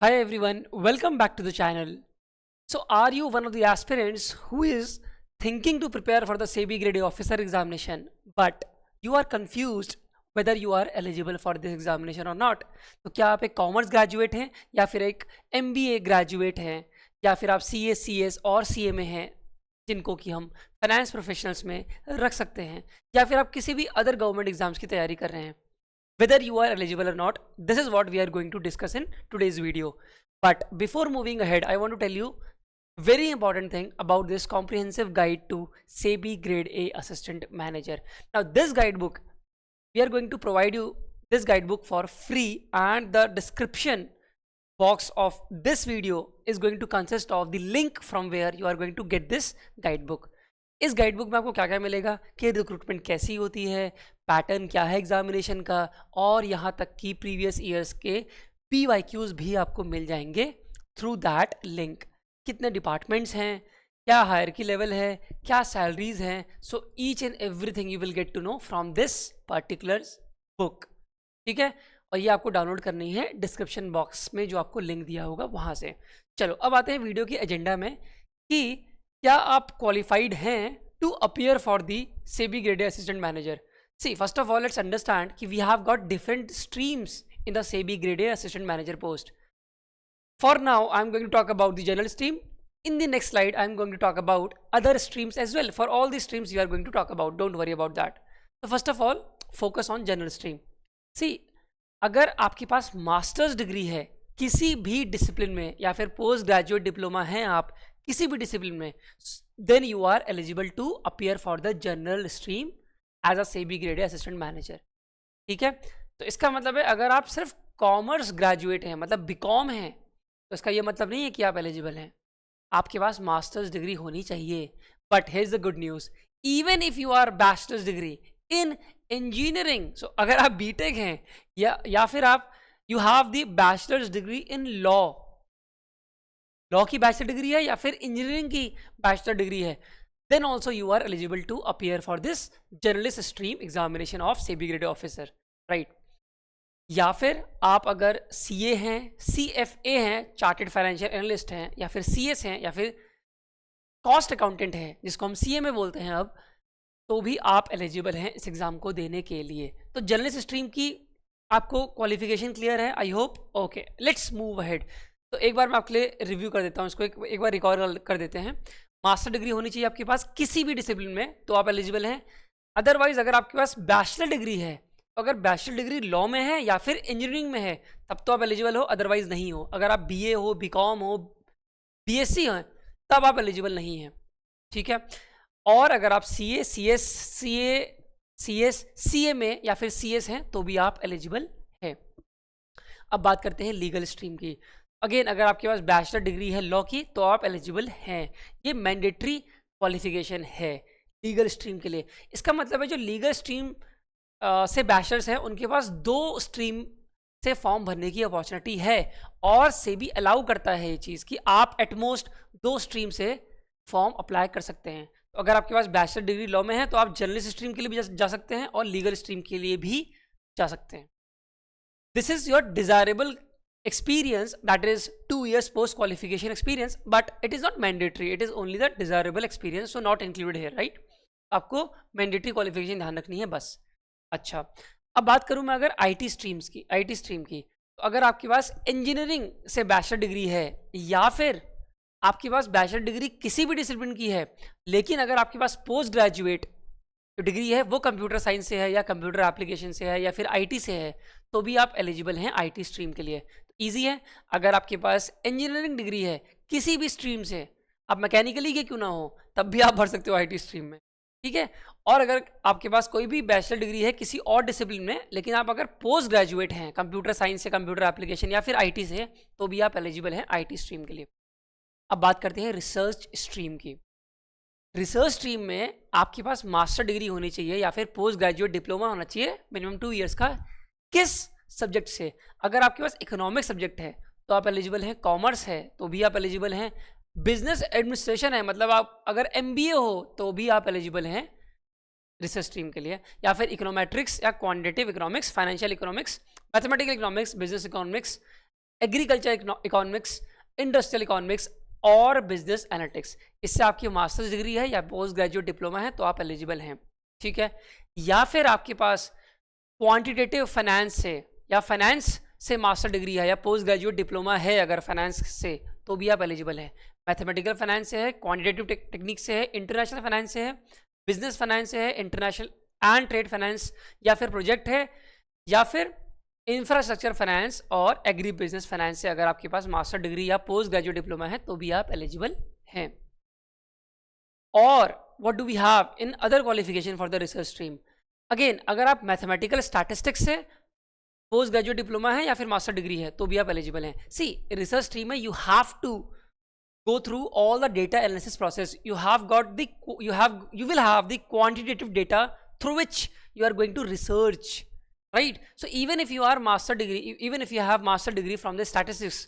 Hi everyone, welcome back to the channel. So, are you one of the aspirants who is thinking to prepare for the SEBI Grade A officer examination, but you are confused whether you are eligible for this examination or not? तो क्या आप एक commerce graduate हैं या फिर एक MBA graduate हैं या फिर आप CA, CS और CA में हैं जिनको कि हम फाइनेंस प्रोफेशनल्स में रख सकते हैं या फिर आप किसी भी अदर गवर्नमेंट एग्जाम्स की तैयारी कर रहे हैं? Whether you are eligible or not, this is what we are going to discuss in today's video. But before moving ahead, I want to tell you very important thing about this comprehensive guide to SEBI Grade A Assistant Manager. Now this guidebook, we are going to provide you this guidebook for free, and the description box of this video is going to consist of the link from where you are going to get this guidebook. इस guidebook में आपको क्या क्या मिलेगा कि recruitment कैसी होती है, पैटर्न क्या है एग्जामिनेशन का, और यहाँ तक कि प्रीवियस ईयर्स के PYQs भी आपको मिल जाएंगे थ्रू दैट लिंक. कितने डिपार्टमेंट्स हैं, क्या हायरकी लेवल है, क्या सैलरीज हैं, so each and everything you will get to know from this particular book. ठीक है, और ये आपको डाउनलोड करनी है डिस्क्रिप्शन बॉक्स में जो आपको लिंक दिया होगा वहाँ से. चलो अब आते हैं वीडियो की एजेंडा में कि क्या आप क्वालिफाइड हैं to appear for the SEBI Grade A Assistant Manager. See, first of all, let's understand कि we have got different streams in the SEBI Grade A Assistant Manager post. For now, I'm going to talk about the general stream. In the next slide, I'm going to talk about other streams as well. For all the streams, we are going to talk about. Don't worry about that. So first of all, focus on general stream. See, अगर आपके पास masters degree है किसी भी discipline में या फिर post graduate diploma है आप किसी भी डिसिप्लिन में, then you are eligible to appear for the general stream as a SEBI Grade A assistant manager. ठीक है, तो इसका मतलब है अगर आप सिर्फ कॉमर्स ग्रेजुएट हैं, मतलब BCom हैं, तो इसका ये मतलब नहीं है कि आप एलिजिबल हैं. आपके पास मास्टर्स डिग्री होनी चाहिए. But here is the good news, even if you are bachelor's degree in engineering, so अगर आप BTech हैं या फिर आप you have the bachelor's degree in law की बैचलर डिग्री है या फिर इंजीनियरिंग की बैचलर डिग्री है, then also you are eligible to appear for this journalist stream examination of SEBI Grade A officer, right. या फिर आप अगर CA हैं, CFA हैं, चार्टेड फाइनेंशियल एनालिस्ट हैं, या फिर CS हैं, या फिर कॉस्ट अकाउंटेंट हैं जिसको हम CA में बोलते हैं अब, तो भी आप एलिजिबल हैं इस एग्ज़ाम को देने के लिए. तो जर्नलिस्ट स्ट्रीम की आपको क्वालिफिकेशन क्लियर है, I hope. Okay, let's move ahead. तो एक बार मैं आपके लिए रिव्यू कर देता हूँ, इसको एक बार रिकॉल कर देते हैं. मास्टर डिग्री होनी चाहिए आपके पास किसी भी डिसिप्लिन में, तो आप एलिजिबल हैं. अदरवाइज अगर आपके पास बैचलर डिग्री है, तो अगर बैचलर डिग्री लॉ में है या फिर इंजीनियरिंग में है तब तो आप एलिजिबल हो, अदरवाइज नहीं हो. अगर आप BA हो, BCom हो, BSc हैं, तब आप एलिजिबल नहीं हैं. ठीक है, और अगर आप CA, CS, CA में या फिर CS हैं तो भी आप एलिजिबल हैं. अब बात करते हैं लीगल स्ट्रीम की. अगेन, अगर आपके पास बैचलर डिग्री है लॉ की तो आप एलिजिबल हैं. ये मैंडेटरी क्वालिफिकेशन है लीगल स्ट्रीम के लिए. इसका मतलब है जो लीगल स्ट्रीम से बैचलर्स हैं उनके पास 2 स्ट्रीम से फॉर्म भरने की अपॉर्चुनिटी है, और SEBI अलाउ करता है ये चीज़ कि आप एटमोस्ट 2 स्ट्रीम से फॉर्म अप्लाई कर सकते हैं. तो अगर आपके पास बैचलर डिग्री लॉ में है तो आप जर्नलिस्ट स्ट्रीम के लिए भी जा सकते हैं और लीगल स्ट्रीम के लिए भी जा सकते हैं. This is your desirable experience, that is 2 years post qualification experience, but it is not mandatory, it is only the desirable experience, so not included here, right. आपको mandatory qualification ध्यान रखनी है बस. अच्छा, अब बात करूं मैं अगर IT स्ट्रीम की, तो अगर आपके पास इंजीनियरिंग से बैचलर डिग्री है या फिर आपके पास बैचलर डिग्री किसी भी डिसिप्लिन की है, लेकिन अगर आपके पास पोस्ट ग्रेजुएट जो डिग्री है वो कंप्यूटर साइंस से है या कंप्यूटर एप्लीकेशन से है या फिर IT से है, तो भी आप एलिजिबल हैं IT स्ट्रीम के लिए. ईजी है. अगर आपके पास इंजीनियरिंग डिग्री है किसी भी स्ट्रीम से, आप मैकेनिकली के क्यों ना हो, तब भी आप भर सकते हो IT स्ट्रीम में. ठीक है, और अगर आपके पास कोई भी बैचलर डिग्री है किसी और डिसिप्लिन में, लेकिन आप अगर पोस्ट ग्रेजुएट हैं कंप्यूटर साइंस से, कंप्यूटर एप्लीकेशन या फिर IT से, तो भी आप एलिजिबल हैं IT स्ट्रीम के लिए. अब बात करते हैं रिसर्च स्ट्रीम की. रिसर्च स्ट्रीम में आपके पास मास्टर डिग्री होनी चाहिए या फिर पोस्ट ग्रेजुएट डिप्लोमा होना चाहिए मिनिमम 2 ईयर्स का. किस सब्जेक्ट से? अगर आपके पास इकोनॉमिक सब्जेक्ट है तो आप एलिजिबल हैं. कॉमर्स है तो भी आप एलिजिबल हैं. बिजनेस एडमिनिस्ट्रेशन है, मतलब आप अगर MBA हो तो भी आप एलिजिबल हैं रिसर्च स्ट्रीम के लिए. या फिर इकोनोमेट्रिक्स या quantitative economics, financial economics, mathematical economics, business economics, agriculture economics, industrial economics और बिजनेस एनालिटिक्स। इससे आपकी मास्टर्स डिग्री है या पोस्ट ग्रेजुएट डिप्लोमा है तो आप एलिजिबल हैं, ठीक है। या फिर आपके पास क्वांटिटेटिव फाइनेंस से या फाइनेंस से मास्टर डिग्री है या पोस्ट ग्रेजुएट डिप्लोमा है अगर फाइनेंस से, तो भी आप एलिजिबल हैं। मैथमेटिकल फाइनेंस से है, क्वांटिटेटिव टेक्निक से है, इंटरनेशनल फाइनेंस से है, बिजनेस फाइनेंस से है, इंटरनेशनल एंड ट्रेड फाइनेंस, या फिर प्रोजेक्ट है, या फिर इंफ्रास्ट्रक्चर फाइनेंस और एग्री बिजनेस फाइनेंस से अगर आपके पास मास्टर डिग्री या पोस्ट ग्रेजुएट डिप्लोमा है तो भी आप एलिजिबल हैं। और what do we have in other qualification for the research stream? Again, अगर आप मैथमेटिकल स्टैटिस्टिक्स से पोस्ट ग्रेजुएट डिप्लोमा है या फिर मास्टर डिग्री है तो भी आप एलिजिबल हैं। सी, रिसर्च स्ट्रीम में you have to go through all the data analysis process. You will have the quantitative data through which you are going to research, right? So even if you have master degree from the statistics,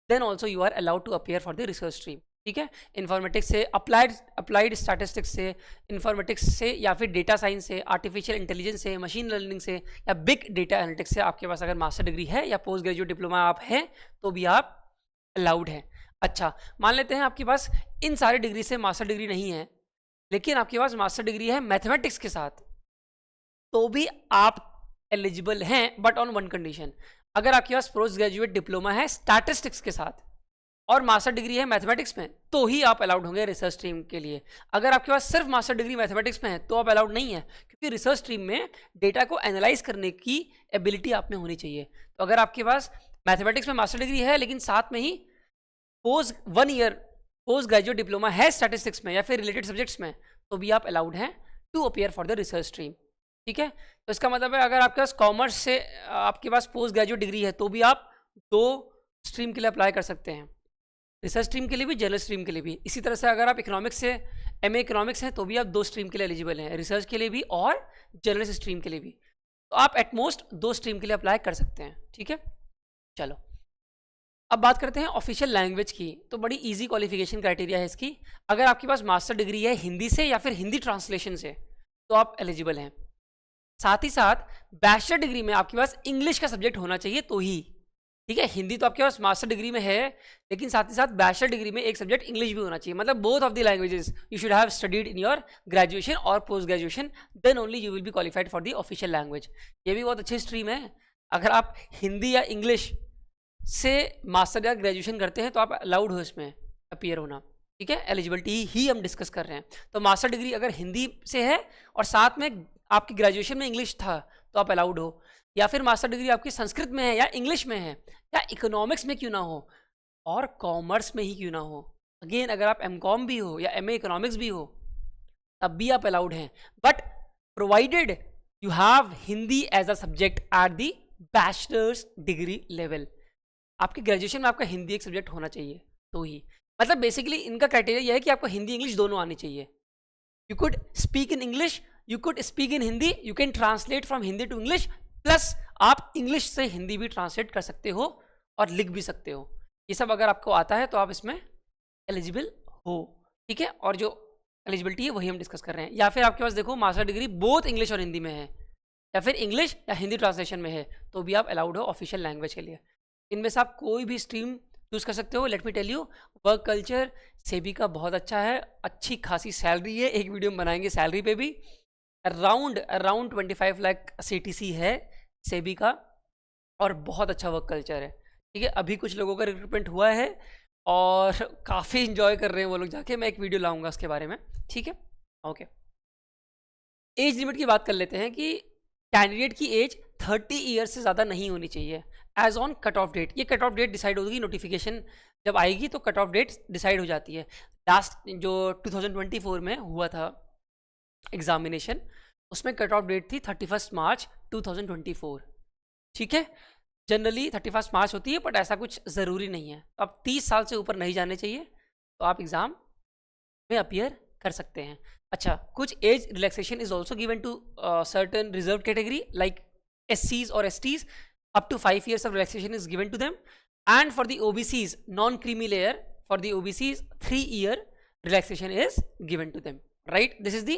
then also you are allowed to appear for the research stream, ठीक है। Informatics से, applied statistics से, informatics से, या फिर data science से, artificial intelligence से, machine learning से, या बिग डेटा एनालिटिक्स से आपके पास अगर मास्टर डिग्री है या पोस्ट ग्रेजुएट डिप्लोमा आप हैं तो भी आप अलाउड हैं। अच्छा, मान लेते हैं आपके पास इन सारी डिग्री से मास्टर डिग्री नहीं है, लेकिन आपके पास मास्टर डिग्री है मैथमेटिक्स के साथ, तो भी आप एलिजिबल हैं, बट ऑन वन कंडीशन। अगर आपके पास पोस्ट ग्रेजुएट डिप्लोमा है स्टैटिस्टिक्स के साथ और मास्टर डिग्री है मैथमेटिक्स में, तो ही आप अलाउड होंगे रिसर्च स्ट्रीम के लिए। अगर आपके पास सिर्फ मास्टर डिग्री मैथमेटिक्स में है तो आप अलाउड नहीं है, क्योंकि रिसर्च स्ट्रीम में डेटा को एनालाइज करने की एबिलिटी आप में होनी चाहिए। तो अगर आपके पास मैथमेटिक्स में मास्टर डिग्री है लेकिन साथ में ही पोस्ट ग्रेजुएट डिप्लोमा है स्टैटिस्टिक्स में या फिर रिलेटेड सब्जेक्ट्स में, तो भी आप अलाउड हैं to appear for the research stream, ठीक है। तो इसका मतलब है अगर आपके पास कॉमर्स से आपके पास पोस्ट ग्रेजुएट डिग्री है तो भी आप 2 स्ट्रीम के लिए अप्लाई कर सकते हैं, रिसर्च स्ट्रीम के लिए भी, जनरल स्ट्रीम के लिए भी। इसी तरह से अगर आप इकोनॉमिक्स से MA इकोनॉमिक्स हैं तो भी आप 2 स्ट्रीम के लिए एलिजिबल हैं, रिसर्च के लिए भी और जनरल स्ट्रीम के लिए भी। तो आप एटमोस्ट 2 स्ट्रीम के लिए अप्लाई कर सकते हैं, ठीक है। चलो, अब बात करते हैं ऑफिशियल लैंग्वेज की। तो बड़ी इजी क्वालिफिकेशन क्राइटेरिया है इसकी। अगर आपके पास मास्टर डिग्री है हिंदी से या फिर हिंदी ट्रांसलेशन से तो आप एलिजिबल हैं। साथ ही साथ बैचलर डिग्री में आपके पास इंग्लिश का सब्जेक्ट होना चाहिए तो ही, ठीक है। हिंदी तो आपके पास मास्टर डिग्री में है, लेकिन साथ ही साथ बैचलर डिग्री में एक सब्जेक्ट इंग्लिश भी होना चाहिए। मतलब both of the languages you should have studied in your graduation और post graduation, then only you will be qualified for the official language. ये भी बहुत अच्छी स्ट्रीम है। अगर आप हिंदी या इंग्लिश से मास्टर या ग्रेजुएशन करते हैं तो आप अलाउड हो इसमें अपीयर होना, ठीक है। एलिजिबिलिटी ही हम डिस्कस कर रहे हैं। तो मास्टर डिग्री अगर हिंदी से है और साथ में आपकी ग्रेजुएशन में इंग्लिश था तो आप अलाउड हो, या फिर मास्टर डिग्री आपकी संस्कृत में है या इंग्लिश में है या इकोनॉमिक्स में क्यों ना हो और कॉमर्स में ही क्यों ना हो, अगेन अगर आप MCOM भी हो या MA इकोनॉमिक्स भी हो तब भी आप अलाउड हैं, but provided you have Hindi as a subject at the bachelor's degree level. आपकी ग्रेजुएशन में आपका हिंदी एक सब्जेक्ट होना चाहिए तो ही, मतलब बेसिकली इनका क्राइटेरिया यह है कि आपको हिंदी इंग्लिश दोनों आनी चाहिए। You could speak in English, you could speak in Hindi, you can translate from Hindi to English, plus आप इंग्लिश से हिंदी भी ट्रांसलेट कर सकते हो और लिख भी सकते हो। ये सब अगर आपको आता है तो आप इसमें एलिजिबल हो, ठीक है। और जो एलिजिबिलिटी है वही हम डिस्कस कर रहे हैं। या फिर आपके पास देखो मास्टर डिग्री बोथ इंग्लिश और हिंदी में है, या फिर इंग्लिश या हिंदी ट्रांसलेशन में है, तो भी आप अलाउड हो ऑफिशियल लैंग्वेज के लिए। इनमें से आप कोई भी स्ट्रीम चूज़ कर सकते हो। Let me tell you, work culture SEBI का बहुत अच्छा है, अच्छी खासी सैलरी है, एक वीडियो में बनाएंगे सैलरी पे भी। अराउंड 25 लाख CTC है सेबी का, और बहुत अच्छा वर्क कल्चर है, ठीक है। अभी कुछ लोगों का रिक्रूटमेंट हुआ है और काफ़ी इंजॉय कर रहे हैं वो लोग जाके, मैं एक वीडियो लाऊंगा उसके बारे में, ठीक है। ओके, एज लिमिट की बात कर लेते हैं कि कैंडिडेट की एज 30 ईयर्स से ज़्यादा नहीं होनी चाहिए age on cut off date. ये कट ऑफ डेट डिसाइड होगी, नोटिफिकेशन जब आएगी तो कट ऑफ डेट डिसाइड हो जाती है। लास्ट जो 2024 में हुआ था एग्जामिनेशन, उसमें कट ऑफ डेट थी 31 मार्च 2024, ठीक है। जनरली 31 मार्च होती है, बट ऐसा कुछ ज़रूरी नहीं है। अब 30 साल से ऊपर नहीं जाने चाहिए तो आप एग्ज़ाम में अपीयर कर सकते हैं। अच्छा, कुछ age relaxation is also given to certain reserve category like SCs और STs, up to 5 years of relaxation is given to them, and for the OBCs non-creamy layer, for the OBCs 3 year relaxation is given to them, right? This is the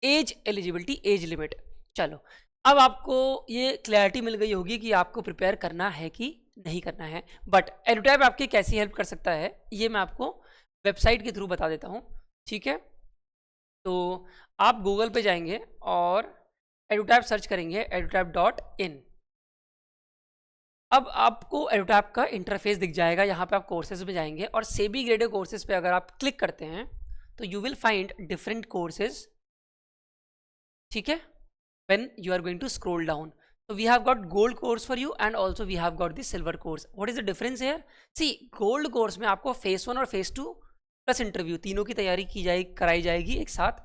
age eligibility, age limit. चलो, अब आपको ये clarity मिल गई होगी कि आपको prepare करना है कि नहीं करना है। बट एडुटैब आपकी कैसी हेल्प कर सकता है ये मैं आपको वेबसाइट के थ्रू बता देता हूँ, ठीक है। तो आप गूगल पे जाएंगे और एडुटैब सर्च करेंगे, edutap.in। अब आपको एडुटैब का इंटरफेस दिख जाएगा। यहाँ पे आप कोर्सेज में जाएंगे और सेबी ग्रेडेड कोर्सेज पे अगर आप क्लिक करते हैं तो you will find different courses, ठीक है। when you are going to scroll down, so we have got gold course for you and also we have got the silver course. What is the difference here? See, gold course में आपको phase 1 और phase 2 plus interview तीनों की तैयारी कराई जाएगी एक साथ।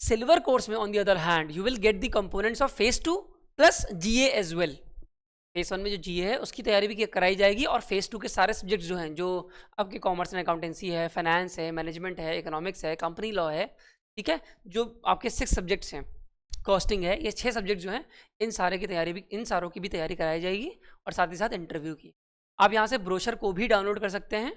सिल्वर कोर्स में on the other hand you will get the components of phase 2 plus GA as well. phase 1 में जो GA है उसकी तैयारी भी कराई जाएगी और phase 2 के सारे सब्जेक्ट्स जो हैं, जो आपके कॉमर्स एंड अकाउंटेंसी है, फाइनेंस है, मैनेजमेंट है, इकोनॉमिक्स है, कंपनी लॉ है, ठीक है, जो आपके 6 सब्जेक्ट्स हैं, कॉस्टिंग है, ये 6 सब्जेक्ट जो हैं इन सारों की भी तैयारी कराई जाएगी और साथ ही साथ इंटरव्यू की। आप यहाँ से ब्रोशर को भी डाउनलोड कर सकते हैं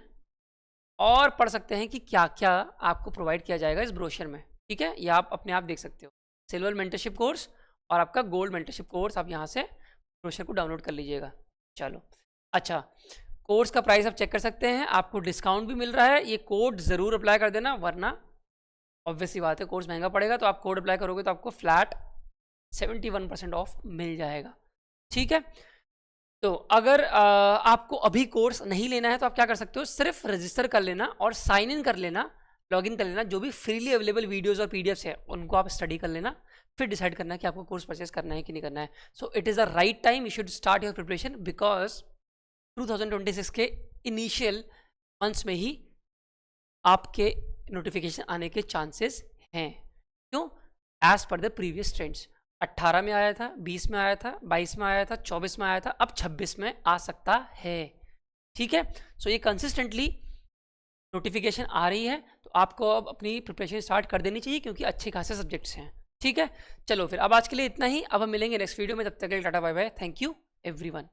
और पढ़ सकते हैं कि क्या क्या आपको प्रोवाइड किया जाएगा इस ब्रोशर में, ठीक है। ये आप अपने आप देख सकते हो। सिल्वर मेंटरशिप कोर्स और आपका गोल्ड मेंटरशिप कोर्स, आप यहाँ से ब्रोशर को डाउनलोड कर लीजिएगा। चलो अच्छा, कोर्स का प्राइस आप चेक कर सकते हैं, आपको डिस्काउंट भी मिल रहा है। ये कोड ज़रूर अप्लाई कर देना, वरना ऑब्वियसली बात है कोर्स महंगा पड़ेगा। तो आप कोड अप्लाई करोगे तो आपको फ्लैट 71% ऑफ मिल जाएगा, ठीक है। तो अगर आपको अभी कोर्स नहीं लेना है तो आप क्या कर सकते हो, सिर्फ रजिस्टर कर लेना और साइन इन कर लेना, लॉगिन कर लेना। जो भी फ्रीली अवेलेबल वीडियोस और पीडीएफ्स है उनको आप स्टडी कर लेना, फिर डिसाइड करना कि आपको कोर्स परचेस करना है कि नहीं करना है। So it is the right time, you should start your preparation, because 2026 के इनिशियल मंथ्स में ही आपके नोटिफिकेशन आने के चांसेस हैं। क्यों? As per the previous trends, 18 में आया था, 20 में आया था, 22 में आया था, 24 में आया था, अब 26 में आ सकता है, ठीक है। सो ये कंसिस्टेंटली नोटिफिकेशन आ रही है, तो आपको अब अपनी प्रिपरेशन स्टार्ट कर देनी चाहिए, क्योंकि अच्छे खासे सब्जेक्ट्स हैं, ठीक है। चलो फिर अब आज के लिए इतना ही, अब हम मिलेंगे नेक्स्ट वीडियो में, तब तक के लिए tata bye bye, thank you everyone.